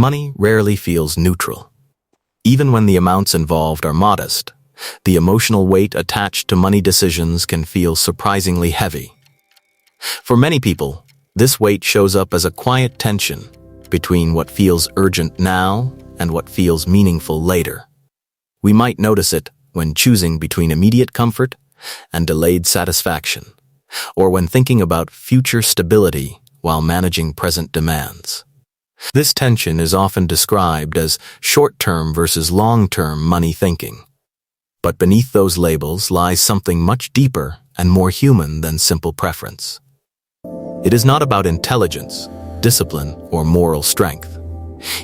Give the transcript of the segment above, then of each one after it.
Money rarely feels neutral. Even when the amounts involved are modest, the emotional weight attached to money decisions can feel surprisingly heavy. For many people, this weight shows up as a quiet tension between what feels urgent now and what feels meaningful later. We might notice it when choosing between immediate comfort and delayed satisfaction, or when thinking about future stability while managing present demands. This tension is often described as short-term versus long-term money thinking. But beneath those labels lies something much deeper and more human than simple preference. It is not about intelligence, discipline, or moral strength.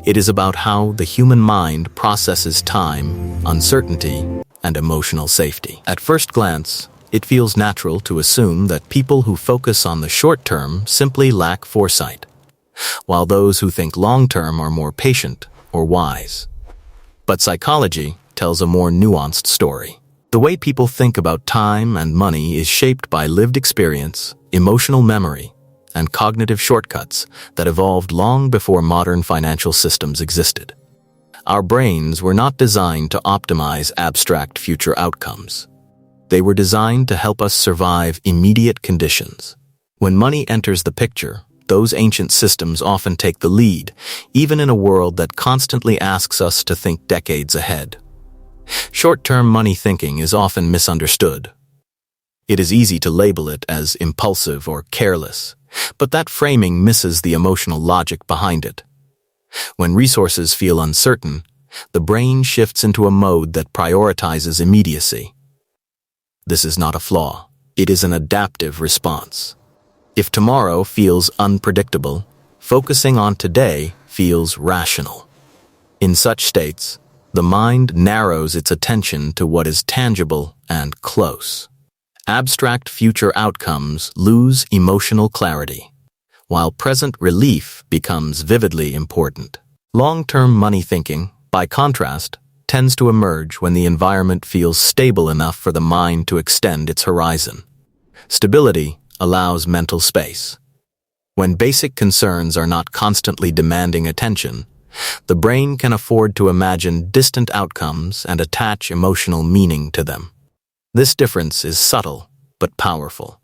It is about how the human mind processes time, uncertainty, and emotional safety. At first glance, it feels natural to assume that people who focus on the short term simply lack foresight, while those who think long-term are more patient or wise. But psychology tells a more nuanced story. The way people think about time and money is shaped by lived experience, emotional memory, and cognitive shortcuts that evolved long before modern financial systems existed. Our brains were not designed to optimize abstract future outcomes. They were designed to help us survive immediate conditions. When money enters the picture, those ancient systems often take the lead, even in a world that constantly asks us to think decades ahead. Short-term money thinking is often misunderstood. It is easy to label it as impulsive or careless, but that framing misses the emotional logic behind it. When resources feel uncertain, the brain shifts into a mode that prioritizes immediacy. This is not a flaw. It is an adaptive response. If tomorrow feels unpredictable, focusing on today feels rational. In such states, the mind narrows its attention to what is tangible and close. Abstract future outcomes lose emotional clarity, while present relief becomes vividly important. Long-term money thinking, by contrast, tends to emerge when the environment feels stable enough for the mind to extend its horizon. Stability allows mental space. When basic concerns are not constantly demanding attention, the brain can afford to imagine distant outcomes and attach emotional meaning to them. This difference is subtle but powerful.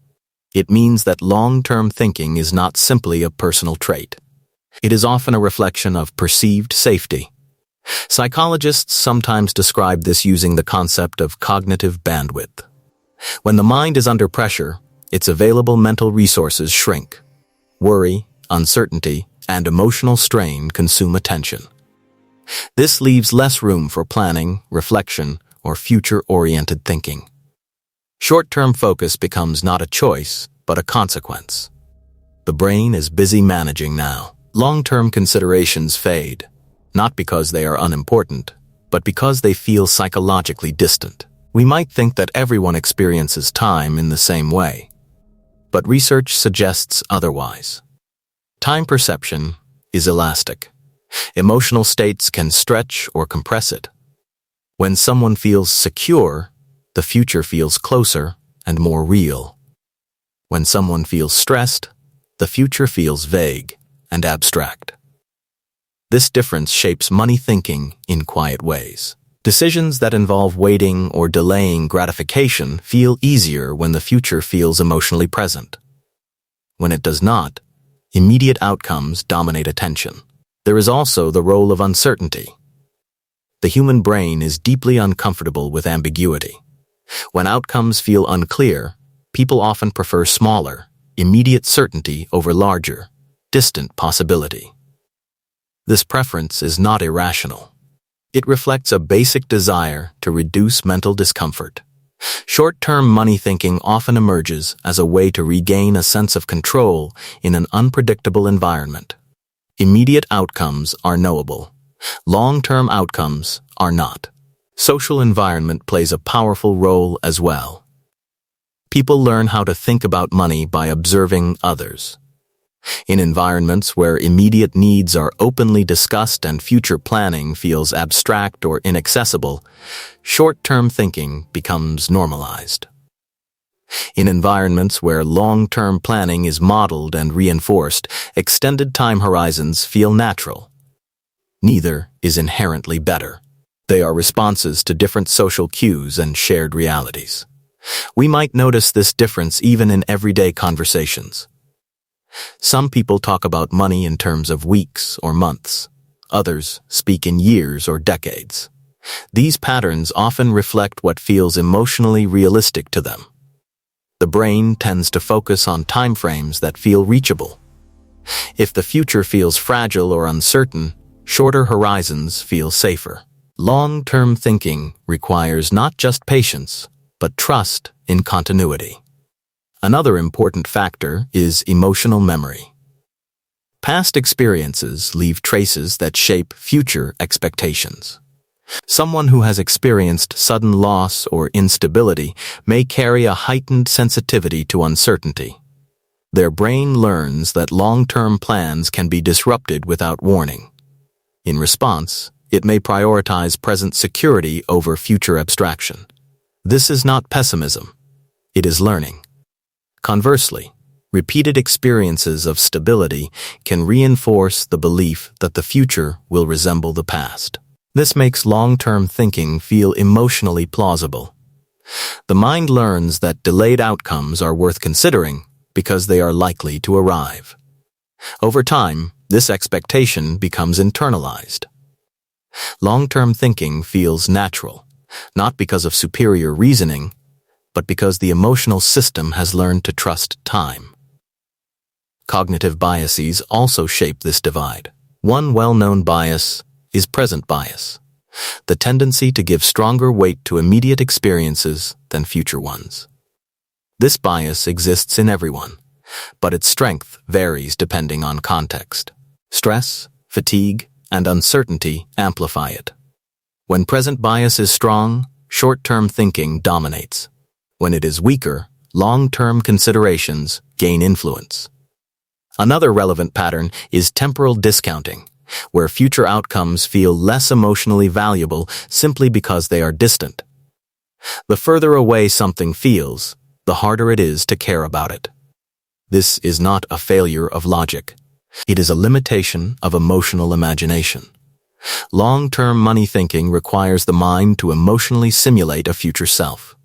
It means that long-term thinking is not simply a personal trait. It is often a reflection of perceived safety. Psychologists sometimes describe this using the concept of cognitive bandwidth. When the mind is under pressure, its available mental resources shrink. Worry, uncertainty, and emotional strain consume attention. This leaves less room for planning, reflection, or future-oriented thinking. Short-term focus becomes not a choice, but a consequence. The brain is busy managing now. Long-term considerations fade, not because they are unimportant, but because they feel psychologically distant. We might think that everyone experiences time in the same way, but research suggests otherwise. Time perception is elastic. Emotional states can stretch or compress it. When someone feels secure, the future feels closer and more real. When someone feels stressed, the future feels vague and abstract. This difference shapes money thinking in quiet ways. Decisions that involve waiting or delaying gratification feel easier when the future feels emotionally present. When it does not, immediate outcomes dominate attention. There is also the role of uncertainty. The human brain is deeply uncomfortable with ambiguity. When outcomes feel unclear, people often prefer smaller, immediate certainty over larger, distant possibility. This preference is not irrational. It reflects a basic desire to reduce mental discomfort. Short-term money thinking often emerges as a way to regain a sense of control in an unpredictable environment. Immediate outcomes are knowable. Long-term outcomes are not. Social environment plays a powerful role as well. People learn how to think about money by observing others. In environments where immediate needs are openly discussed and future planning feels abstract or inaccessible, short-term thinking becomes normalized. In environments where long-term planning is modeled and reinforced, extended time horizons feel natural. Neither is inherently better. They are responses to different social cues and shared realities. We might notice this difference even in everyday conversations. Some people talk about money in terms of weeks or months. Others speak in years or decades. These patterns often reflect what feels emotionally realistic to them. The brain tends to focus on timeframes that feel reachable. If the future feels fragile or uncertain, shorter horizons feel safer. Long-term thinking requires not just patience, but trust in continuity. Another important factor is emotional memory. Past experiences leave traces that shape future expectations. Someone who has experienced sudden loss or instability may carry a heightened sensitivity to uncertainty. Their brain learns that long-term plans can be disrupted without warning. In response, it may prioritize present security over future abstraction. This is not pessimism. It is learning. Conversely, repeated experiences of stability can reinforce the belief that the future will resemble the past. This makes long-term thinking feel emotionally plausible. The mind learns that delayed outcomes are worth considering because they are likely to arrive. Over time, this expectation becomes internalized. Long-term thinking feels natural, not because of superior reasoning, but because the emotional system has learned to trust time. Cognitive biases also shape this divide. One well-known bias is present bias, the tendency to give stronger weight to immediate experiences than future ones. This bias exists in everyone, but its strength varies depending on context. Stress, fatigue, and uncertainty amplify it. When present bias is strong, short-term thinking dominates. When it is weaker, long-term considerations gain influence. Another relevant pattern is temporal discounting, where future outcomes feel less emotionally valuable simply because they are distant. The further away something feels, the harder it is to care about it. This is not a failure of logic. It is a limitation of emotional imagination. Long-term money thinking requires the mind to emotionally simulate a future self.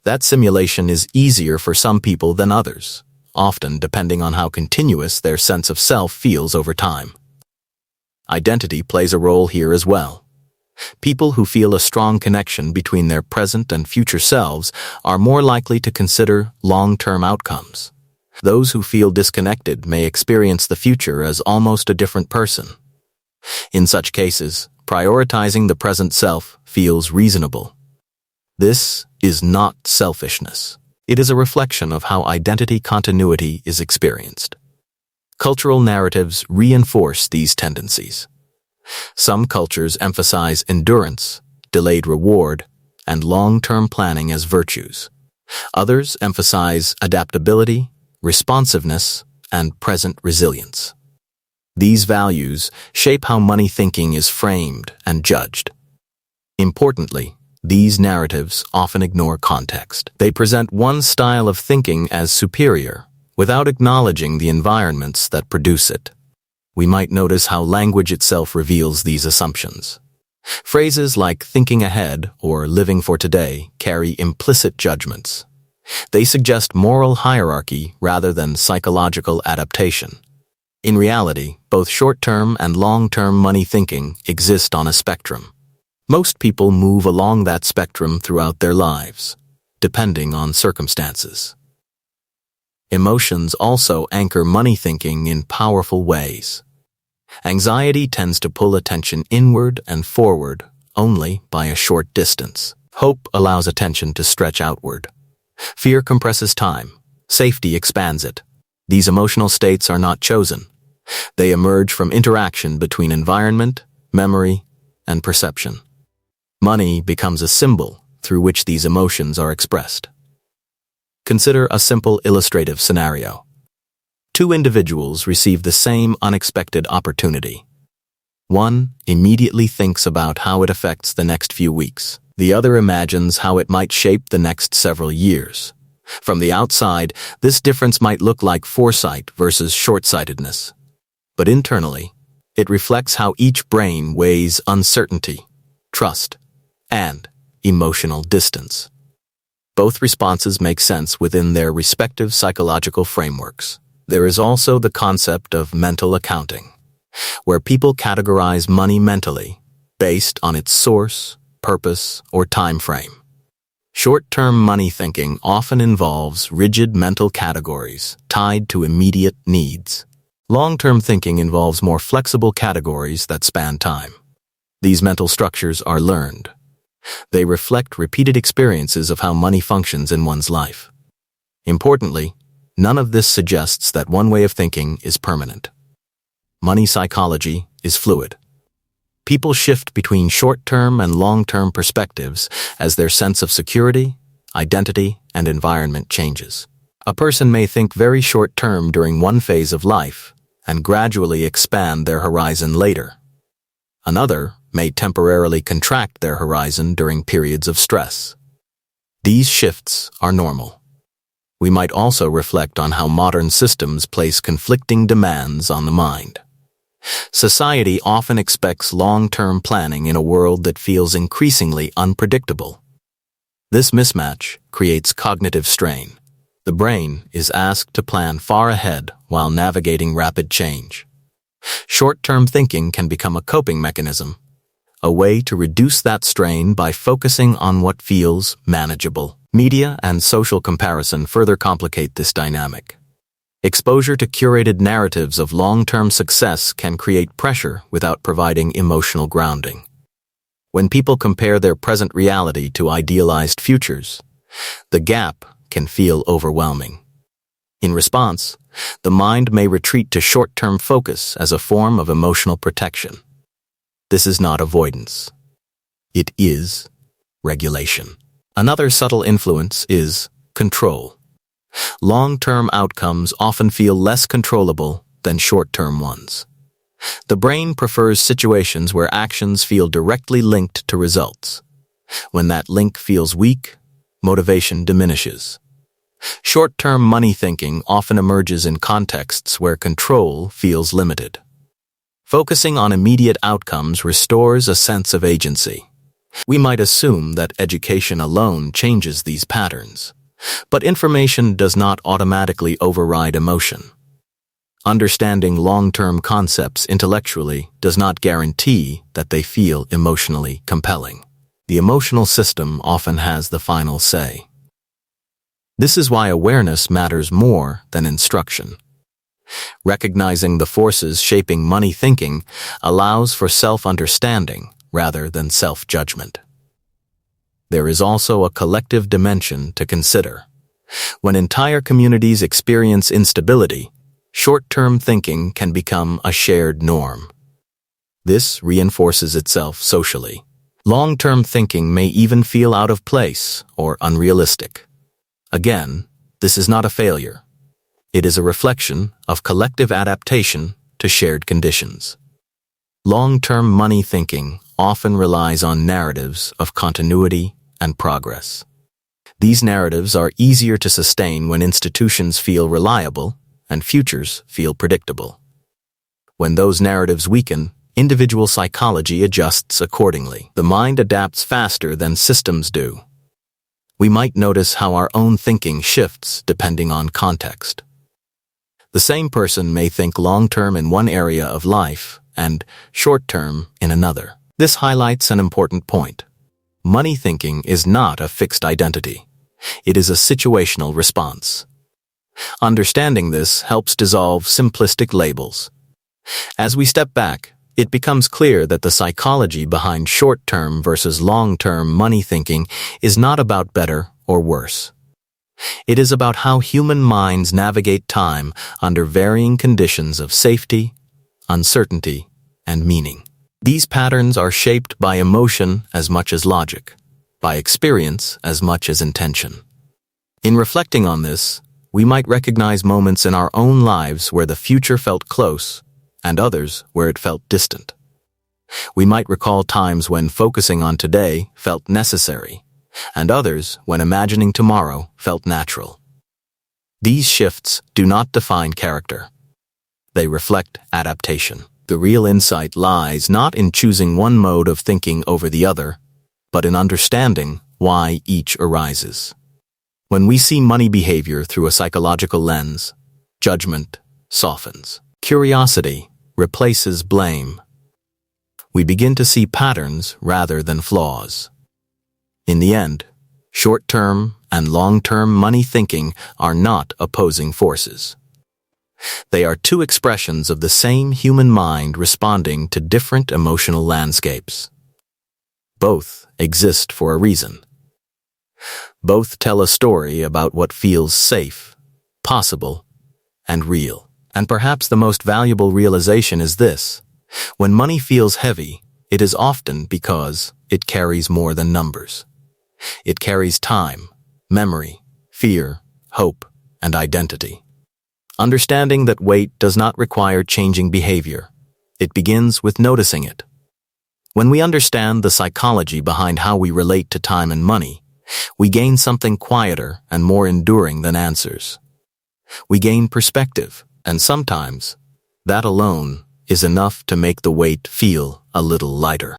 That simulation is easier for some people than others, often depending on how continuous their sense of self feels over time. Identity plays a role here as well. People who feel a strong connection between their present and future selves are more likely to consider long-term outcomes. Those who feel disconnected may experience the future as almost a different person. In such cases, prioritizing the present self feels reasonable. This is not selfishness. It is a reflection of how identity continuity is experienced. Cultural narratives reinforce these tendencies. Some cultures emphasize endurance, delayed reward, and long-term planning as virtues. Others emphasize adaptability, responsiveness, and present resilience. These values shape how money thinking is framed and judged. Importantly, these narratives often ignore context. They present one style of thinking as superior, without acknowledging the environments that produce it. We might notice how language itself reveals these assumptions. Phrases like thinking ahead or living for today carry implicit judgments. They suggest moral hierarchy rather than psychological adaptation. In reality, both short-term and long-term money thinking exist on a spectrum. Most people move along that spectrum throughout their lives, depending on circumstances. Emotions also anchor money thinking in powerful ways. Anxiety tends to pull attention inward and forward only by a short distance. Hope allows attention to stretch outward. Fear compresses time. Safety expands it. These emotional states are not chosen. They emerge from interaction between environment, memory, and perception. Money becomes a symbol through which these emotions are expressed. Consider a simple illustrative scenario. Two individuals receive the same unexpected opportunity. One immediately thinks about how it affects the next few weeks. The other imagines how it might shape the next several years. From the outside, this difference might look like foresight versus short-sightedness. But internally, It reflects how each brain weighs uncertainty, trust, and emotional distance. Both responses make sense within their respective psychological frameworks. There is also the concept of mental accounting, where people categorize money mentally based on its source, purpose, or time frame. Short-term money thinking often involves rigid mental categories tied to immediate needs. Long-term thinking involves more flexible categories that span time. These mental structures are learned. They reflect repeated experiences of how money functions in one's life. Importantly, none of this suggests that one way of thinking is permanent. Money psychology is fluid. People shift between short-term and long-term perspectives as their sense of security, identity, and environment changes. A person may think very short-term during one phase of life and gradually expand their horizon later. Another may temporarily contract their horizon during periods of stress. These shifts are normal. We might also reflect on how modern systems place conflicting demands on the mind. Society often expects long-term planning in a world that feels increasingly unpredictable. This mismatch creates cognitive strain. The brain is asked to plan far ahead while navigating rapid change. Short-term thinking can become a coping mechanism, a way to reduce that strain by focusing on what feels manageable. Media and social comparison further complicate this dynamic. Exposure to curated narratives of long-term success can create pressure without providing emotional grounding. When people compare their present reality to idealized futures, the gap can feel overwhelming. In response, the mind may retreat to short-term focus as a form of emotional protection. This is not avoidance. It is regulation. Another subtle influence is control. Long-term outcomes often feel less controllable than short-term ones. The brain prefers situations where actions feel directly linked to results. When that link feels weak, motivation diminishes. Short-term money thinking often emerges in contexts where control feels limited. Focusing on immediate outcomes restores a sense of agency. We might assume that education alone changes these patterns, but information does not automatically override emotion. Understanding long-term concepts intellectually does not guarantee that they feel emotionally compelling. The emotional system often has the final say. This is why awareness matters more than instruction. Recognizing the forces shaping money thinking allows for self-understanding rather than self-judgment. There is also a collective dimension to consider. When entire communities experience instability, short-term thinking can become a shared norm. This reinforces itself socially. Long-term thinking may even feel out of place or unrealistic. Again, this is not a failure. It is a reflection of collective adaptation to shared conditions. Long-term money thinking often relies on narratives of continuity and progress. These narratives are easier to sustain when institutions feel reliable and futures feel predictable. When those narratives weaken, individual psychology adjusts accordingly. The mind adapts faster than systems do. We might notice how our own thinking shifts depending on context. The same person may think long-term in one area of life and short-term in another. This highlights an important point. Money thinking is not a fixed identity. It is a situational response. Understanding this helps dissolve simplistic labels. As we step back, it becomes clear that the psychology behind short-term versus long-term money thinking is not about better or worse. It is about how human minds navigate time under varying conditions of safety, uncertainty, and meaning. These patterns are shaped by emotion as much as logic, by experience as much as intention. In reflecting on this, we might recognize moments in our own lives where the future felt close and others where it felt distant. We might recall times when focusing on today felt necessary, and others when imagining tomorrow felt natural. These shifts do not define character. They reflect adaptation. The real insight lies not in choosing one mode of thinking over the other, but in understanding why each arises. When we see money behavior through a psychological lens, judgment softens. Curiosity replaces blame. We begin to see patterns rather than flaws. In the end, short-term and long-term money thinking are not opposing forces. They are two expressions of the same human mind responding to different emotional landscapes. Both exist for a reason. Both tell a story about what feels safe, possible, and real. And perhaps the most valuable realization is this: when money feels heavy, it is often because it carries more than numbers. It carries time, memory, fear, hope, and identity. Understanding that weight does not require changing behavior. It begins with noticing it. When we understand the psychology behind how we relate to time and money, we gain something quieter and more enduring than answers. We gain perspective, and sometimes that alone is enough to make the weight feel a little lighter.